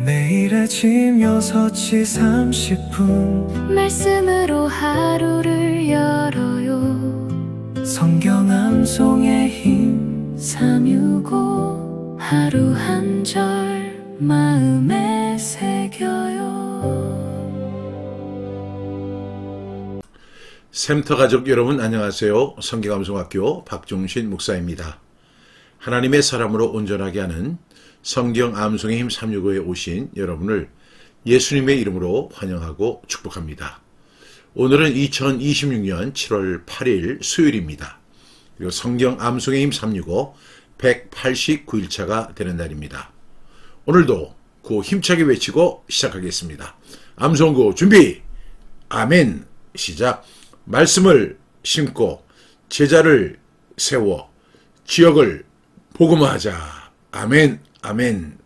매일 아침 6시 30분 말씀으로 하루를 열어요. 성경 암송의 힘 365 하루 한 절 마음에 새겨요. 샘터 가족 여러분 안녕하세요. 성경암송학교 박종신 목사입니다. 하나님의 사람으로 온전하게 하는 성경 암송의 힘 365에 오신 여러분을 예수님의 이름으로 환영하고 축복합니다. 오늘은 2026년 7월 8일 수요일입니다. 그리고 성경 암송의 힘 365 189일차가 되는 날입니다. 오늘도 그 힘차게 외치고 시작하겠습니다. 암송구 준비! 아멘! 시작! 말씀을 심고 제자를 세워 지역을 복음화하자. 아멘, 아멘.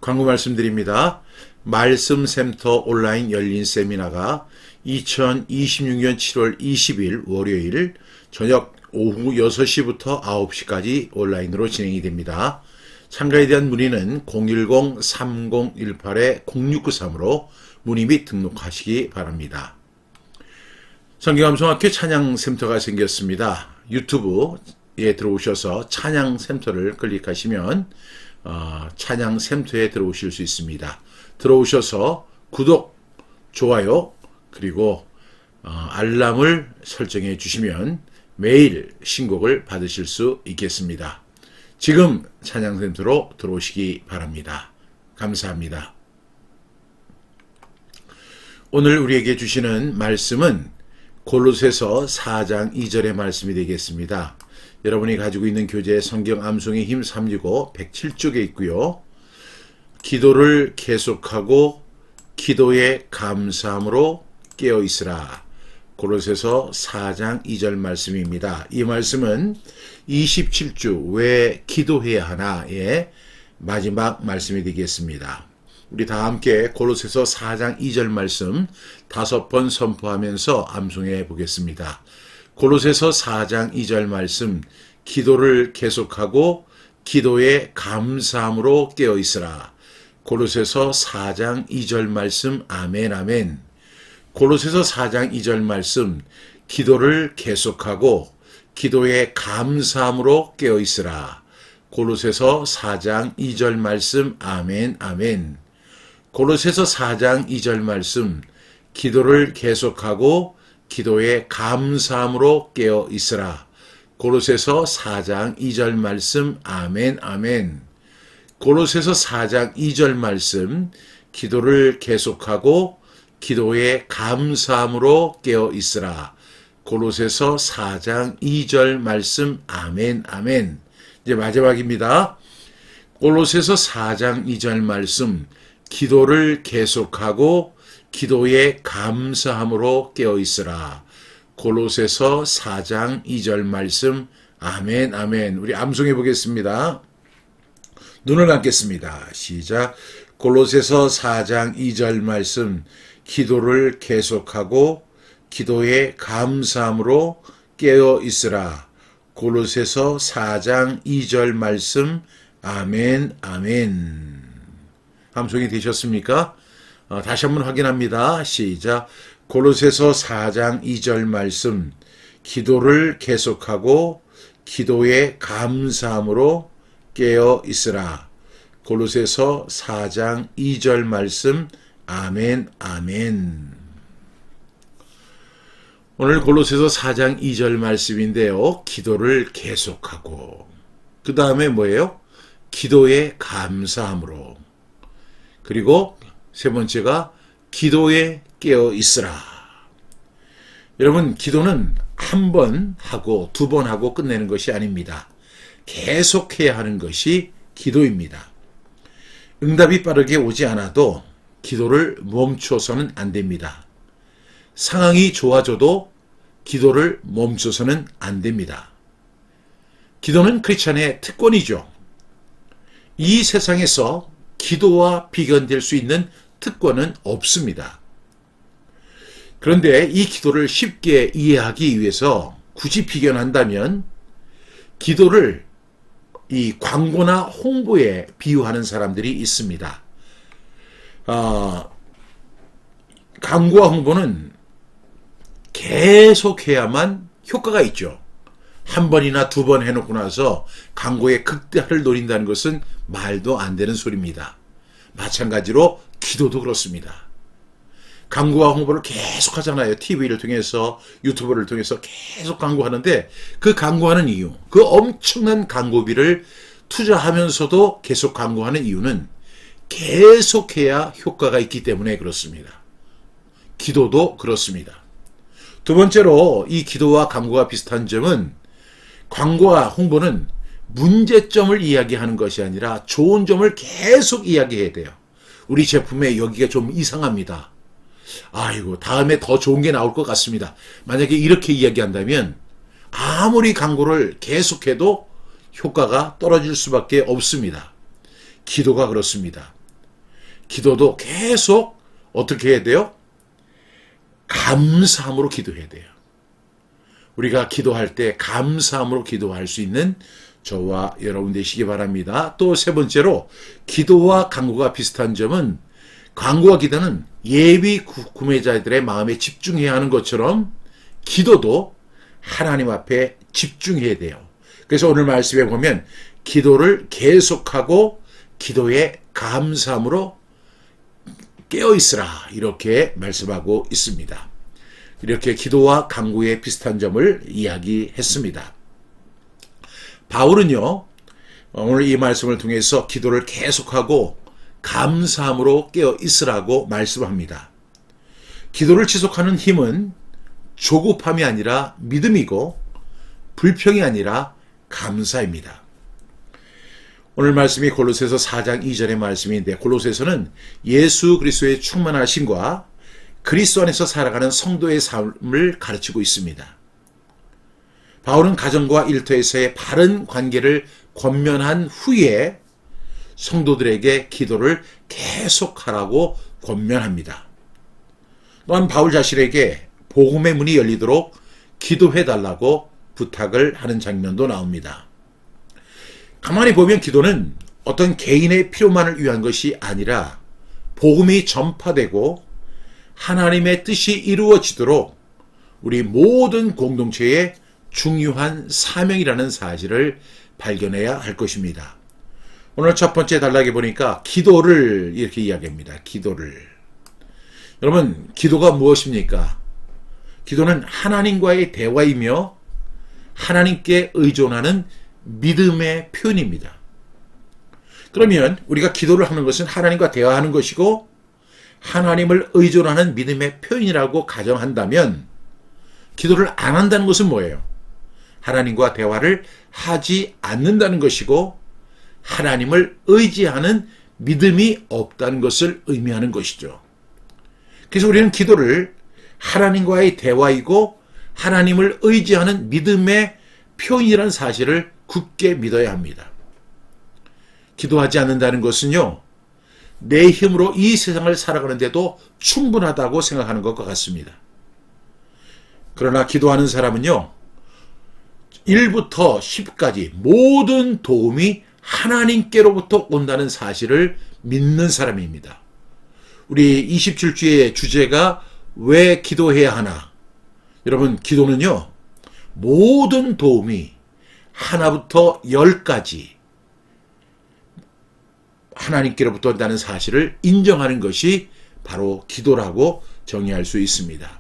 광고 말씀드립니다. 말씀센터 온라인 열린 세미나가 2026년 7월 20일 월요일 저녁 오후 6시부터 9시까지 온라인으로 진행이 됩니다. 참가에 대한 문의는 010-3018-0693으로 문의 및 등록하시기 바랍니다. 성경암송학교 찬양센터가 생겼습니다. 유튜브에 들어오셔서 찬양센터를 클릭하시면 찬양센터에 들어오실 수 있습니다. 들어오셔서 구독, 좋아요, 그리고 알람을 설정해 주시면 매일 신곡을 받으실 수 있겠습니다. 지금 찬양센터로 들어오시기 바랍니다. 감사합니다. 오늘 우리에게 주시는 말씀은 골로새서 4장 2절의 말씀이 되겠습니다. 여러분이 가지고 있는 교재 성경 암송의 힘 365 107쪽에 있고요. 기도를 계속하고 기도에 감사함으로 깨어 있으라. 골로새서 4장 2절 말씀입니다. 이 말씀은 27주 왜 기도해야 하나의 마지막 말씀이 되겠습니다. 우리 다 함께 골로새서 4장 2절 말씀 5번 선포하면서 암송해 보겠습니다. 골로새서 4장 2절 말씀 기도를 계속하고 기도에 감사함으로 깨어 있으라. 골로새서 4장 2절 말씀 아멘 아멘. 골로새서 4장 2절 말씀 기도를 계속하고 기도에 감사함으로 깨어 있으라. 골로새서 4장 2절 말씀 아멘 아멘. 골로새서 4장 2절 말씀 기도를 계속하고 기도에 감사함으로 깨어 있으라. 골로새서 4장 2절 말씀 아멘 아멘. 골로새서 4장 2절 말씀 기도를 계속하고 기도에 감사함으로 깨어 있으라. 골로새서 4장 2절 말씀 아멘 아멘. 이제 마지막입니다. 골로새서 4장 2절 말씀 기도를 계속하고 기도에 감사함으로 깨어 있으라. 골로새서 4장 2절 말씀 아멘 아멘. 우리 암송해 보겠습니다. 눈을 감겠습니다. 시작. 골로새서 4장 2절 말씀 기도를 계속하고 기도에 감사함으로 깨어 있으라. 골로새서 4장 2절 말씀 아멘 아멘. 암송이 되셨습니까? 다시 한번 확인합니다. 시작. 골로새서 4장 2절 말씀 기도를 계속하고 기도에 감사함으로 깨어 있으라. 골로새서 4장 2절 말씀 아멘 아멘. 오늘 골로새서 4장 2절 말씀인데요. 기도를 계속하고 그 다음에 뭐예요? 기도에 감사함으로. 그리고 세 번째가 기도에 깨어 있으라. 여러분, 기도는 한 번 하고 두 번 하고 끝내는 것이 아닙니다. 계속해야 하는 것이 기도입니다. 응답이 빠르게 오지 않아도 기도를 멈춰서는 안 됩니다. 상황이 좋아져도 기도를 멈춰서는 안 됩니다. 기도는 크리스찬의 특권이죠. 이 세상에서 기도와 비견될 수 있는 특권은 없습니다. 그런데 이 기도를 쉽게 이해하기 위해서 굳이 비견한다면 기도를 이 광고나 홍보에 비유하는 사람들이 있습니다. 광고와 홍보는 계속해야만 효과가 있죠. 한 번이나 두 번 해놓고 나서 광고의 극대화를 노린다는 것은 말도 안 되는 소리입니다. 마찬가지로 기도도 그렇습니다. 광고와 홍보를 계속 하잖아요. TV를 통해서, 유튜브를 통해서 계속 광고하는데 그 광고하는 이유, 그 엄청난 광고비를 투자하면서도 계속 광고하는 이유는 계속해야 효과가 있기 때문에 그렇습니다. 기도도 그렇습니다. 두 번째로 이 기도와 광고가 비슷한 점은 광고와 홍보는 문제점을 이야기하는 것이 아니라 좋은 점을 계속 이야기해야 돼요. 우리 제품에 여기가 좀 이상합니다. 아이고, 다음에 더 좋은 게 나올 것 같습니다. 만약에 이렇게 이야기한다면 아무리 광고를 계속해도 효과가 떨어질 수밖에 없습니다. 기도가 그렇습니다. 기도도 계속 어떻게 해야 돼요? 감사함으로 기도해야 돼요. 우리가 기도할 때 감사함으로 기도할 수 있는 저와 여러분 되시기 바랍니다. 또 세 번째로 기도와 광고가 비슷한 점은 광고와 기도는 예비 구매자들의 마음에 집중해야 하는 것처럼 기도도 하나님 앞에 집중해야 돼요. 그래서 오늘 말씀에 보면 기도를 계속하고 기도에 감사함으로 깨어있으라 이렇게 말씀하고 있습니다. 이렇게 기도와 광고의 비슷한 점을 이야기했습니다. 바울은요, 오늘 이 말씀을 통해서 기도를 계속하고 감사함으로 깨어있으라고 말씀합니다. 기도를 지속하는 힘은 조급함이 아니라 믿음이고 불평이 아니라 감사입니다. 오늘 말씀이 골로새서 4장 2절의 말씀인데 골로새서는 예수 그리스도의 충만하심과 그리스도 안에서 살아가는 성도의 삶을 가르치고 있습니다. 바울은 가정과 일터에서의 바른 관계를 권면한 후에 성도들에게 기도를 계속하라고 권면합니다. 또한 바울 자신에게 복음의 문이 열리도록 기도해달라고 부탁을 하는 장면도 나옵니다. 가만히 보면 기도는 어떤 개인의 필요만을 위한 것이 아니라 복음이 전파되고 하나님의 뜻이 이루어지도록 우리 모든 공동체의 중요한 사명이라는 사실을 발견해야 할 것입니다. 오늘 첫 번째 단락에 보니까 기도를 이렇게 이야기합니다. 기도를. 여러분, 기도가 무엇입니까? 기도는 하나님과의 대화이며 하나님께 의존하는 믿음의 표현입니다. 그러면 우리가 기도를 하는 것은 하나님과 대화하는 것이고 하나님을 의존하는 믿음의 표현이라고 가정한다면 기도를 안 한다는 것은 뭐예요? 하나님과 대화를 하지 않는다는 것이고 하나님을 의지하는 믿음이 없다는 것을 의미하는 것이죠. 그래서 우리는 기도를 하나님과의 대화이고 하나님을 의지하는 믿음의 표현이라는 사실을 굳게 믿어야 합니다. 기도하지 않는다는 것은요, 내 힘으로 이 세상을 살아가는데도 충분하다고 생각하는 것과 같습니다. 그러나 기도하는 사람은요, 1부터 10까지 모든 도움이 하나님께로부터 온다는 사실을 믿는 사람입니다. 우리 27주의 주제가 왜 기도해야 하나? 여러분, 기도는요, 모든 도움이 하나부터 10까지 하나님께로부터 온다는 사실을 인정하는 것이 바로 기도라고 정의할 수 있습니다.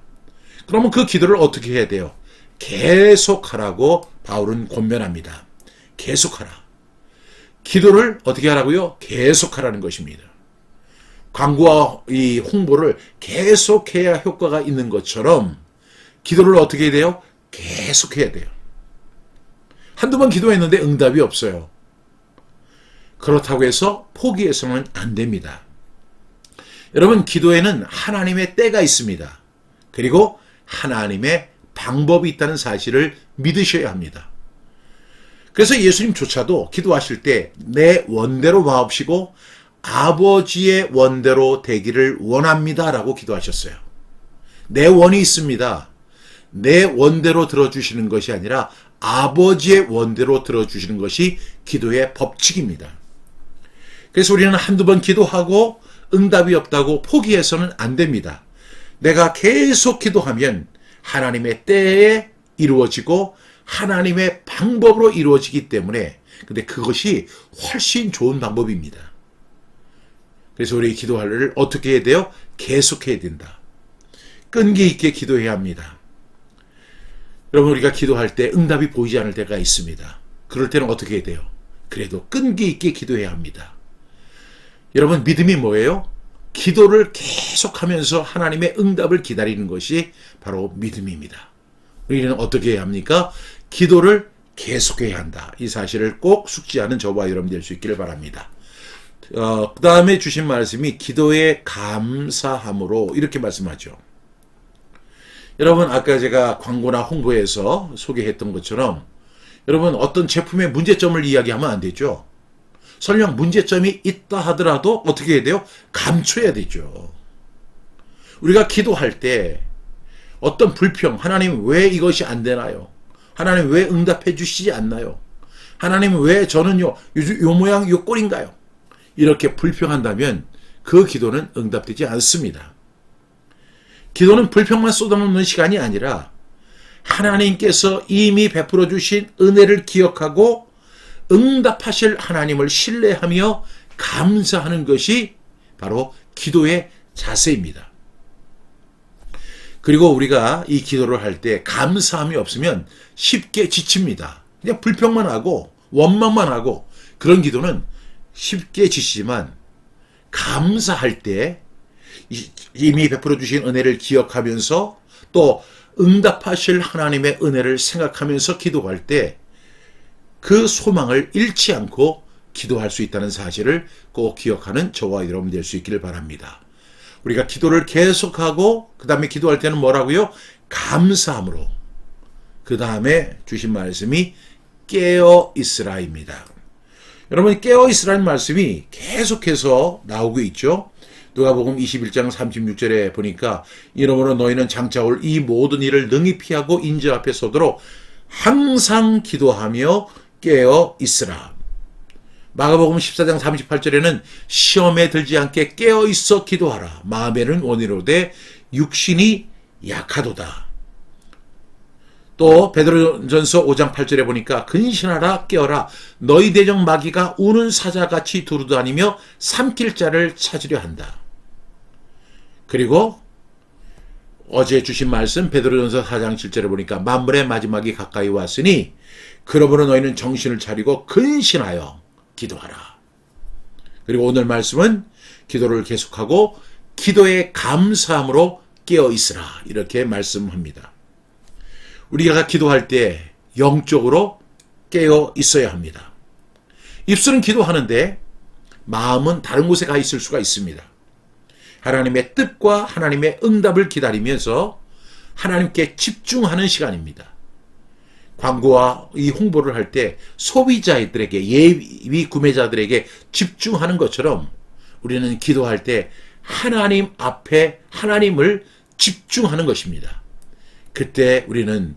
그러면 그 기도를 어떻게 해야 돼요? 계속하라고 바울은 권면합니다. 계속하라. 기도를 어떻게 하라고요? 계속하라는 것입니다. 광고와 이 홍보를 계속해야 효과가 있는 것처럼 기도를 어떻게 해야 돼요? 계속해야 돼요. 한두 번 기도했는데 응답이 없어요. 그렇다고 해서 포기해서는 안 됩니다. 여러분, 기도에는 하나님의 때가 있습니다. 그리고 하나님의 방법이 있다는 사실을 믿으셔야 합니다. 그래서 예수님조차도 기도하실 때 내 원대로 마옵시고 아버지의 원대로 되기를 원합니다 라고 기도하셨어요. 내 원이 있습니다. 내 원대로 들어주시는 것이 아니라 아버지의 원대로 들어주시는 것이 기도의 법칙입니다. 그래서 우리는 한두 번 기도하고 응답이 없다고 포기해서는 안 됩니다. 내가 계속 기도하면 하나님의 때에 이루어지고 하나님의 방법으로 이루어지기 때문에 근데 그것이 훨씬 좋은 방법입니다. 그래서 우리 기도를 어떻게 해야 돼요? 계속해야 된다. 끈기 있게 기도해야 합니다. 여러분 우리가 기도할 때 응답이 보이지 않을 때가 있습니다. 그럴 때는 어떻게 해야 돼요? 그래도 끈기 있게 기도해야 합니다. 여러분 믿음이 뭐예요? 기도를 계속하면서 하나님의 응답을 기다리는 것이 바로 믿음입니다. 우리는 어떻게 해야 합니까? 기도를 계속해야 한다. 이 사실을 꼭 숙지하는 저와 여러분 될 수 있기를 바랍니다. 그 다음에 주신 말씀이 기도에 감사함으로 이렇게 말씀하죠. 여러분 아까 제가 광고나 홍보에서 소개했던 것처럼 여러분 어떤 제품의 문제점을 이야기하면 안 되죠. 설령 문제점이 있다 하더라도 어떻게 해야 돼요? 감춰야 되죠. 우리가 기도할 때 어떤 불평, 하나님 왜 이것이 안 되나요? 하나님 왜 응답해 주시지 않나요? 하나님 왜 저는 요 모양 요 꼴인가요? 이렇게 불평한다면 그 기도는 응답되지 않습니다. 기도는 불평만 쏟아놓는 시간이 아니라 하나님께서 이미 베풀어 주신 은혜를 기억하고 응답하실 하나님을 신뢰하며 감사하는 것이 바로 기도의 자세입니다. 그리고 우리가 이 기도를 할 때 감사함이 없으면 쉽게 지칩니다. 그냥 불평만 하고 원망만 하고 그런 기도는 쉽게 지치지만 감사할 때 이미 베풀어 주신 은혜를 기억하면서 또 응답하실 하나님의 은혜를 생각하면서 기도할 때 그 소망을 잃지 않고 기도할 수 있다는 사실을 꼭 기억하는 저와 여러분 될 수 있기를 바랍니다. 우리가 기도를 계속하고 그 다음에 기도할 때는 뭐라고요? 감사함으로. 그 다음에 주신 말씀이 깨어 있으라입니다. 여러분 깨어 있으라는 말씀이 계속해서 나오고 있죠. 누가복음 21장 36절에 보니까 이러므로 너희는 장차 올 이 모든 일을 능히 피하고 인자 앞에 서도록 항상 기도하며 깨어 있으라. 마가복음 14장 38절에는 시험에 들지 않게 깨어 있어 기도하라. 마음에는 원이로되 육신이 약하도다. 또 베드로전서 5장 8절에 보니까 근신하라 깨어라. 너희 대적 마귀가 우는 사자같이 두루다니며 삼킬 자를 찾으려 한다. 그리고 어제 주신 말씀 베드로전서 4장 7절에 보니까 만물의 마지막이 가까이 왔으니 그러므로 너희는 정신을 차리고 근신하여 기도하라. 그리고 오늘 말씀은 기도를 계속하고 기도의 감사함으로 깨어 있으라 이렇게 말씀합니다. 우리가 기도할 때 영적으로 깨어 있어야 합니다. 입술은 기도하는데 마음은 다른 곳에 가 있을 수가 있습니다. 하나님의 뜻과 하나님의 응답을 기다리면서 하나님께 집중하는 시간입니다. 광고와 이 홍보를 할 때 소비자들에게 예비 구매자들에게 집중하는 것처럼 우리는 기도할 때 하나님 앞에 하나님을 집중하는 것입니다. 그때 우리는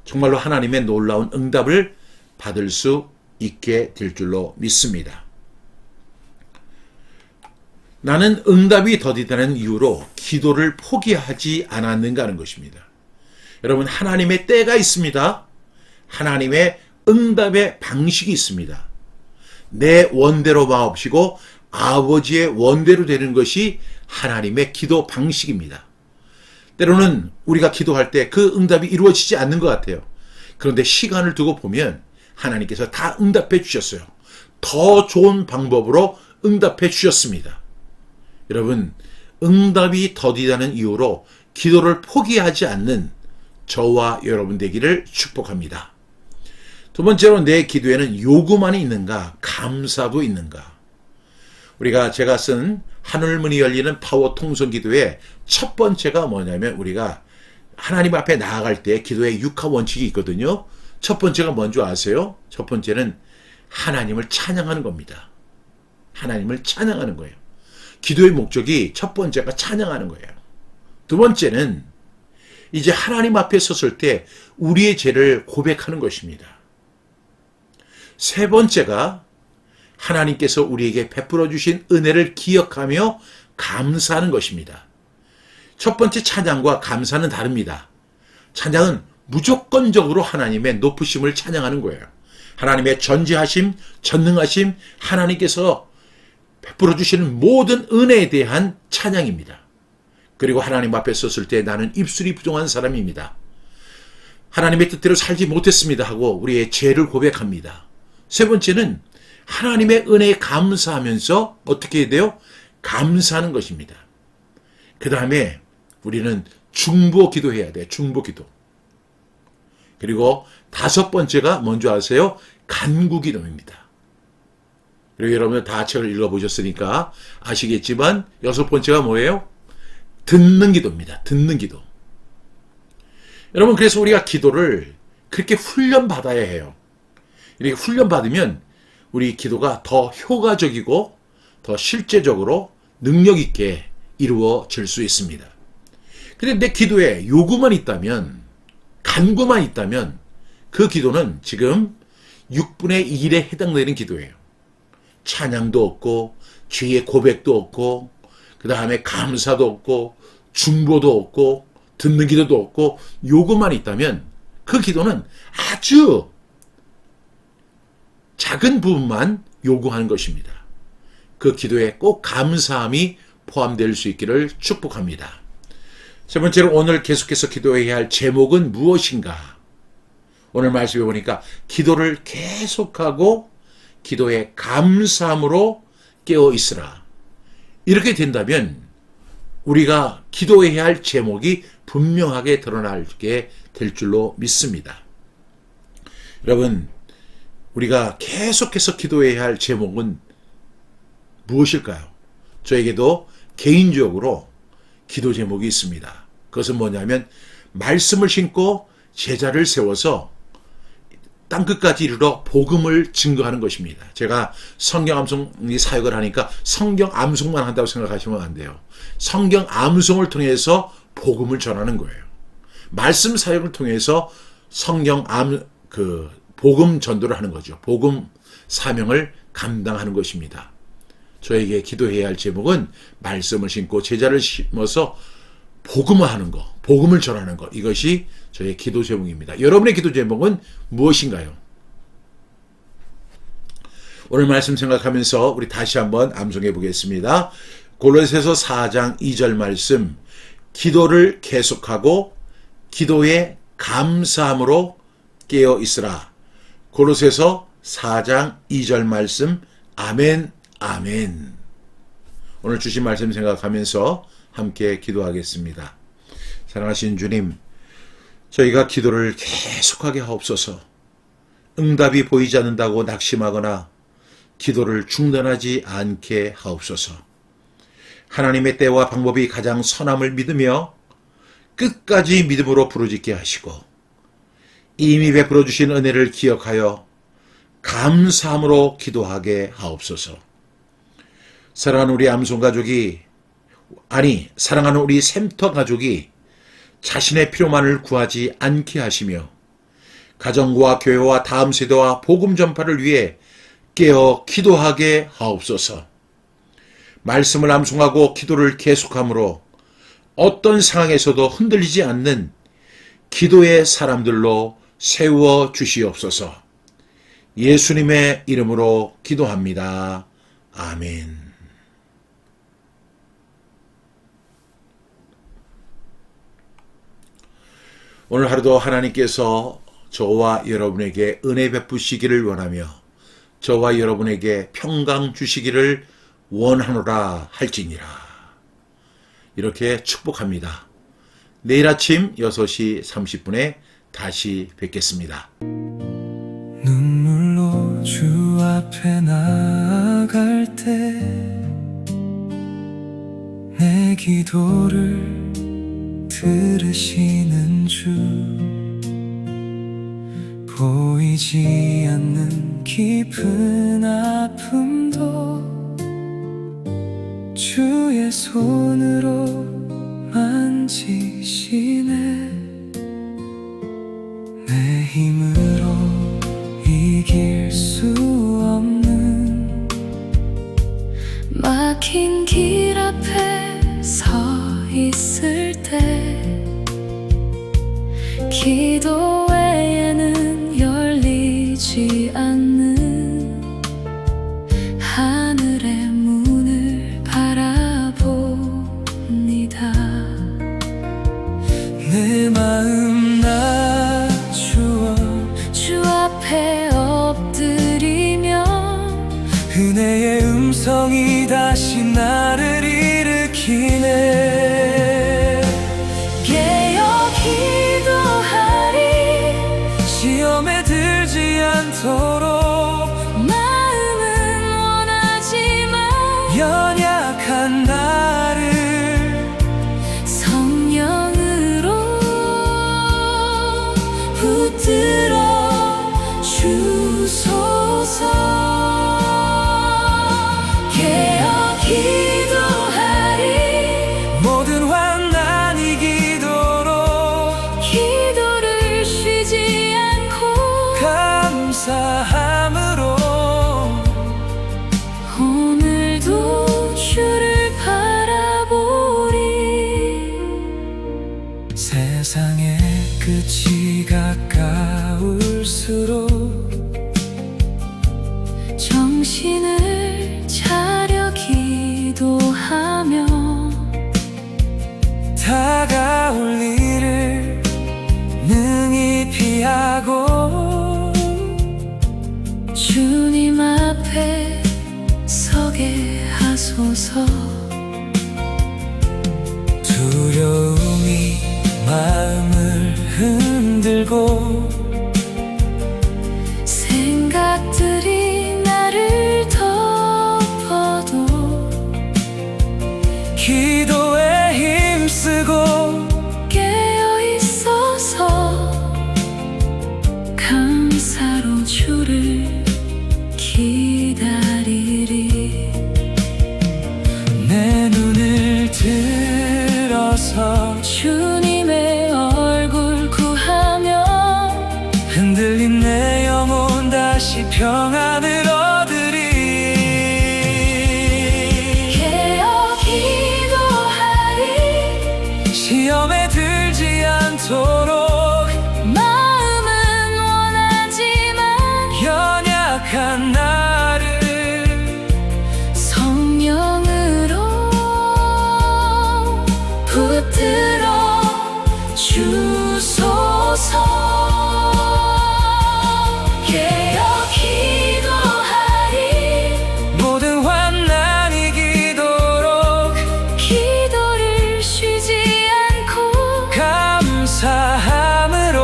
정말로 하나님의 놀라운 응답을 받을 수 있게 될 줄로 믿습니다. 나는 응답이 더디다는 이유로 기도를 포기하지 않았는가 하는 것입니다. 여러분 하나님의 때가 있습니다. 하나님의 응답의 방식이 있습니다. 내 원대로 마옵시고 아버지의 원대로 되는 것이 하나님의 기도 방식입니다. 때로는 우리가 기도할 때 그 응답이 이루어지지 않는 것 같아요. 그런데 시간을 두고 보면 하나님께서 다 응답해 주셨어요. 더 좋은 방법으로 응답해 주셨습니다. 여러분 응답이 더디다는 이유로 기도를 포기하지 않는 저와 여러분 되기를 축복합니다. 두 번째로 내 기도에는 요구만이 있는가 감사도 있는가. 우리가 제가 쓴 하늘문이 열리는 파워 통성 기도의 첫 번째가 뭐냐면 우리가 하나님 앞에 나아갈 때 기도의 6하 원칙이 있거든요. 첫 번째가 뭔지 아세요? 첫 번째는 하나님을 찬양하는 겁니다. 하나님을 찬양하는 거예요. 기도의 목적이 첫 번째가 찬양하는 거예요. 두 번째는 이제 하나님 앞에 섰을 때 우리의 죄를 고백하는 것입니다. 세 번째가 하나님께서 우리에게 베풀어 주신 은혜를 기억하며 감사하는 것입니다. 첫 번째 찬양과 감사는 다릅니다. 찬양은 무조건적으로 하나님의 높으심을 찬양하는 거예요. 하나님의 전지하심, 전능하심, 하나님께서 베풀어 주시는 모든 은혜에 대한 찬양입니다. 그리고 하나님 앞에 섰을 때 나는 입술이 부정한 사람입니다. 하나님의 뜻대로 살지 못했습니다 하고 우리의 죄를 고백합니다. 세 번째는 하나님의 은혜에 감사하면서 어떻게 해야 돼요? 감사하는 것입니다. 그 다음에 우리는 중보 기도해야 돼요. 중보 기도. 그리고 다섯 번째가 뭔지 아세요? 간구 기도입니다. 그리고 여러분 다 책을 읽어보셨으니까 아시겠지만 여섯 번째가 뭐예요? 듣는 기도입니다. 듣는 기도. 여러분 그래서 우리가 기도를 그렇게 훈련받아야 해요. 이렇게 훈련받으면 우리 기도가 더 효과적이고 더 실제적으로 능력 있게 이루어질 수 있습니다. 그런데 내 기도에 요구만 있다면, 간구만 있다면 그 기도는 지금 6분의 1에 해당되는 기도예요. 찬양도 없고 죄의 고백도 없고 그 다음에 감사도 없고 중보도 없고 듣는 기도도 없고 요구만 있다면 그 기도는 아주 작은 부분만 요구하는 것입니다. 그 기도에 꼭 감사함이 포함될 수 있기를 축복합니다. 세 번째로 오늘 계속해서 기도해야 할 제목은 무엇인가? 오늘 말씀해 보니까 기도를 계속하고 기도에 감사함으로 깨어 있으라. 이렇게 된다면 우리가 기도해야 할 제목이 분명하게 드러나게 될 줄로 믿습니다. 여러분, 우리가 계속해서 기도해야 할 제목은 무엇일까요? 저에게도 개인적으로 기도 제목이 있습니다. 그것은 뭐냐면 말씀을 신고 제자를 세워서 땅끝까지 이르러 복음을 증거하는 것입니다. 제가 성경 암송 사역을 하니까 성경 암송만 한다고 생각하시면 안 돼요. 성경 암송을 통해서 복음을 전하는 거예요. 말씀 사역을 통해서 복음 전도를 하는 거죠. 복음 사명을 감당하는 것입니다. 저에게 기도해야 할 제목은 말씀을 신고 제자를 심어서 복음을 하는 것, 복음을 전하는 것. 이것이 저의 기도 제목입니다. 여러분의 기도 제목은 무엇인가요? 오늘 말씀 생각하면서 우리 다시 한번 암송해 보겠습니다. 골로새서 4장 2절 말씀, 기도를 계속하고 기도에 감사함으로 깨어 있으라. 골로새서 4장 2절 말씀, 아멘, 아멘. 오늘 주신 말씀 생각하면서 함께 기도하겠습니다. 사랑하신 주님, 저희가 기도를 계속하게 하옵소서. 응답이 보이지 않는다고 낙심하거나 기도를 중단하지 않게 하옵소서. 하나님의 때와 방법이 가장 선함을 믿으며 끝까지 믿음으로 부르짖게 하시고 이미 베풀어 주신 은혜를 기억하여 감사함으로 기도하게 하옵소서. 사랑하는 우리 암송 가족이, 사랑하는 우리 샘터 가족이 자신의 필요만을 구하지 않게 하시며 가정과 교회와 다음 세대와 복음 전파를 위해 깨어 기도하게 하옵소서. 말씀을 암송하고 기도를 계속함으로 어떤 상황에서도 흔들리지 않는 기도의 사람들로 세워 주시옵소서. 예수님의 이름으로 기도합니다. 아멘. 오늘 하루도 하나님께서 저와 여러분에게 은혜 베푸시기를 원하며 저와 여러분에게 평강 주시기를 원하노라 할지니라. 이렇게 축복합니다. 내일 아침 6시 30분에 다시 뵙겠습니다. 눈물로 주 앞에 나아갈 때 내 기도를 들으시는 주, 보이지 않는 깊은 아픔도 주의 손으로 만지시네. 내 힘으로 이길 수 막힌 길 앞에 서 있을 때 기도 외에는 열리지 않는 하늘의 문을 바라봅니다. 내 마음 낮추어 주 앞에 엎드리며 은혜의 음성이 다시 나를 일으키네. 깨어 기도하리. 시험에 들지 않도록 마음은 원하지만 연약한 나를 성령으로 붙들어 주소서. 깨어 기도하리. 모든 환난 이기도록 기도를 쉬지 않고 감사함으로 오늘도 주를 바라보리. 세상의 끝이 가까울수록 정신을 차려 기도하며 다가올 일을 능히 피하고 주님 앞에 서게 하소서. 두려움이 마음을 흔들고 생각들이 나를 덮어도 기도에 힘쓰고 깨어 있어서 감사로 주를 기다리리. 내 눈을 들어서 주님의 얼굴 구하며 흔들린 내 영혼 다시 평안을 얻으리. 깨어 기도하리. 시험에 들지 않도록 마음은 원하지만 연약한 나를 성령으로 붙들어 주소서. 깨어 기도하리. 모든 환난 이기도록 기도를 쉬지 않고 감사함으로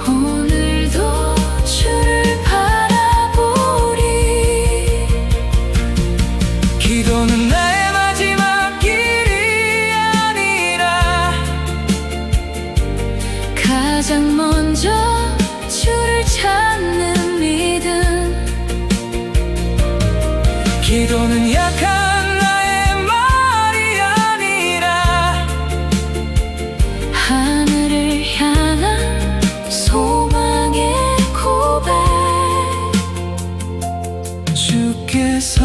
오늘도 주를 바라보리. 기도는 나의 마지막 길이 아니라 가장 먼저 주를 찾는 믿음. 기도는 약한 나의 말이 아니라 하늘을 향한 소망의 고백. 주께서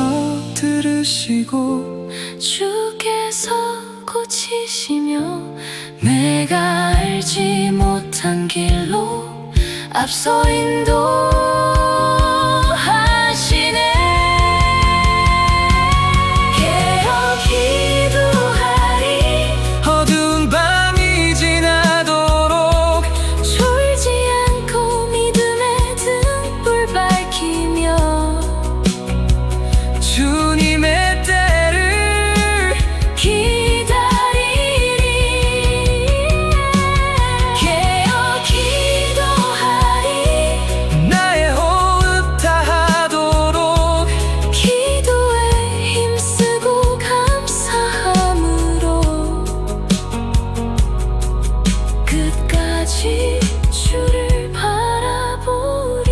들으시고 주께서 고치시며 내가 알지 못한 길로 앞서 인도하시네. 깨어 기도하리. 어두운 밤이 지나도록 졸지 않고 믿음의 등불 밝히며 주님의 때를 기다리리. 깨어 기도하리. 나의 호흡 다하도록 기도에 힘쓰고 감사함으로 끝까지 주를 바라보리.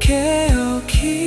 깨어 기